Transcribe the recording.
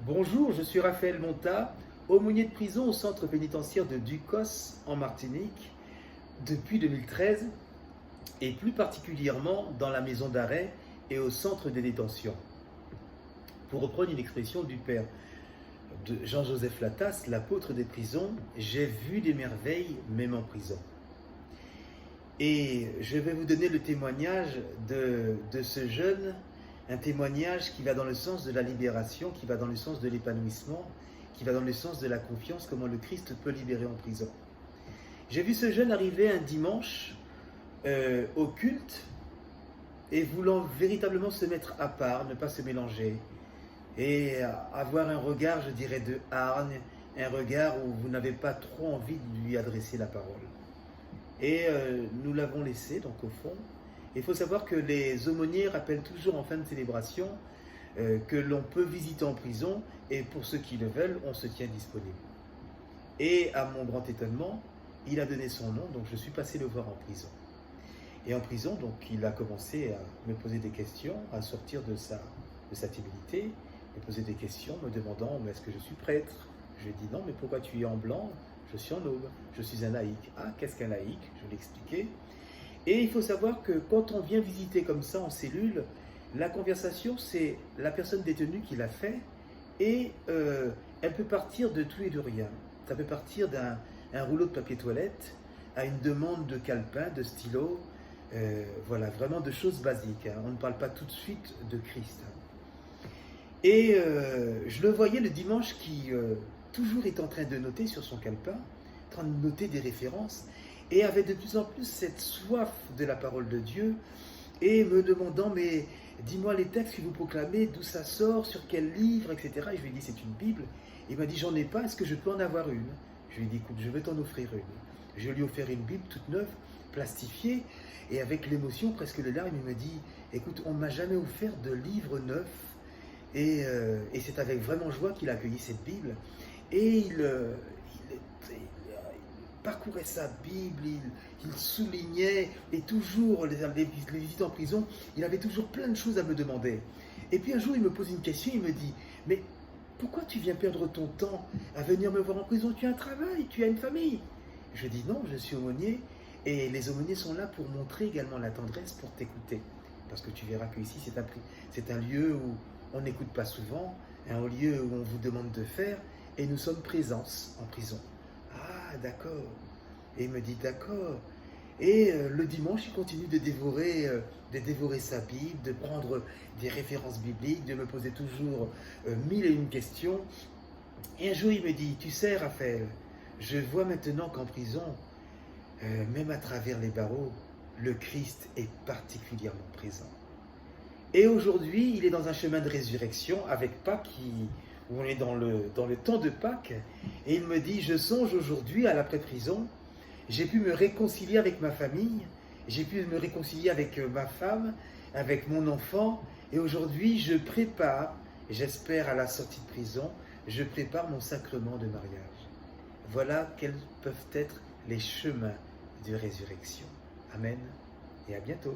Bonjour, je suis Raphaël Monta, aumônier de prison au centre pénitentiaire de Ducos en Martinique depuis 2013 et plus particulièrement dans la maison d'arrêt et au centre de détention. Pour reprendre une expression du père de Jean-Joseph Latas, l'apôtre des prisons, j'ai vu des merveilles même en prison. Et je vais vous donner le témoignage de ce jeune, un témoignage qui va dans le sens de la libération, qui va dans le sens de l'épanouissement, qui va dans le sens de la confiance, comment le Christ peut libérer en prison. J'ai vu ce jeune arriver un dimanche au culte et voulant véritablement se mettre à part, ne pas se mélanger et avoir un regard, je dirais, de hargne, un regard où vous n'avez pas trop envie de lui adresser la parole. Et nous l'avons laissé, donc au fond. Il faut savoir que les aumôniers rappellent toujours en fin de célébration que l'on peut visiter en prison et pour ceux qui le veulent, on se tient disponible. Et à mon grand étonnement, il a donné son nom, donc je suis passé le voir en prison. Et en prison, donc il a commencé à me poser des questions, à sortir de sa timidité, me poser des questions, me demandant est-ce que je suis prêtre. Je lui ai dit non, mais pourquoi tu es en blanc? Je suis en aube, je suis un laïc. Ah, qu'est-ce qu'un laïc? Je l'ai expliqué. Et il faut savoir que quand on vient visiter comme ça en cellule, la conversation, c'est la personne détenue qui l'a fait et elle peut partir de tout et de rien. Ça peut partir d'un rouleau de papier toilette à une demande de calepin, de stylo, voilà, vraiment de choses basiques. On ne parle pas tout de suite de Christ. Et je le voyais le dimanche qui toujours est en train de noter sur son calepin, en train de noter des références, et avait de plus en plus cette soif de la parole de Dieu, et me demandant, mais dis-moi les textes que vous proclamez, d'où ça sort, sur quel livre, etc. Et je lui ai dit, c'est une Bible. Il m'a dit, j'en ai pas, est-ce que je peux en avoir une? Je lui ai dit, écoute, je vais t'en offrir une. Je lui ai offert une Bible toute neuve, plastifiée, et avec l'émotion, presque les larmes, il me dit, écoute, on ne m'a jamais offert de livre neuf. Et c'est avec vraiment joie qu'il a accueilli cette Bible. Et il parcourait sa Bible, il soulignait, et toujours, les visites en prison, il avait toujours plein de choses à me demander. Et puis un jour, il me pose une question, il me dit, mais pourquoi tu viens perdre ton temps à venir me voir en prison? Tu as un travail, tu as une famille. Je dis non, je suis aumônier, et les aumôniers sont là pour montrer également la tendresse, pour t'écouter. Parce que tu verras qu'ici, c'est un lieu où on n'écoute pas souvent, un lieu où on vous demande de faire, et nous sommes présents en prison. Ah, d'accord. Et il me dit d'accord. Et le dimanche, il continue de dévorer sa Bible, de prendre des références bibliques, de me poser toujours mille et une questions. Et un jour, il me dit, tu sais, Raphaël, je vois maintenant qu'en prison, même à travers les barreaux, le Christ est particulièrement présent. Et aujourd'hui, il est dans un chemin de résurrection avec Pâques, où on est dans le temps de Pâques. Et il me dit, je songe aujourd'hui à l'après-prison, j'ai pu me réconcilier avec ma famille, j'ai pu me réconcilier avec ma femme, avec mon enfant. Et aujourd'hui, je prépare, j'espère à la sortie de prison, je prépare mon sacrement de mariage. Voilà quels peuvent être les chemins de résurrection. Amen et à bientôt.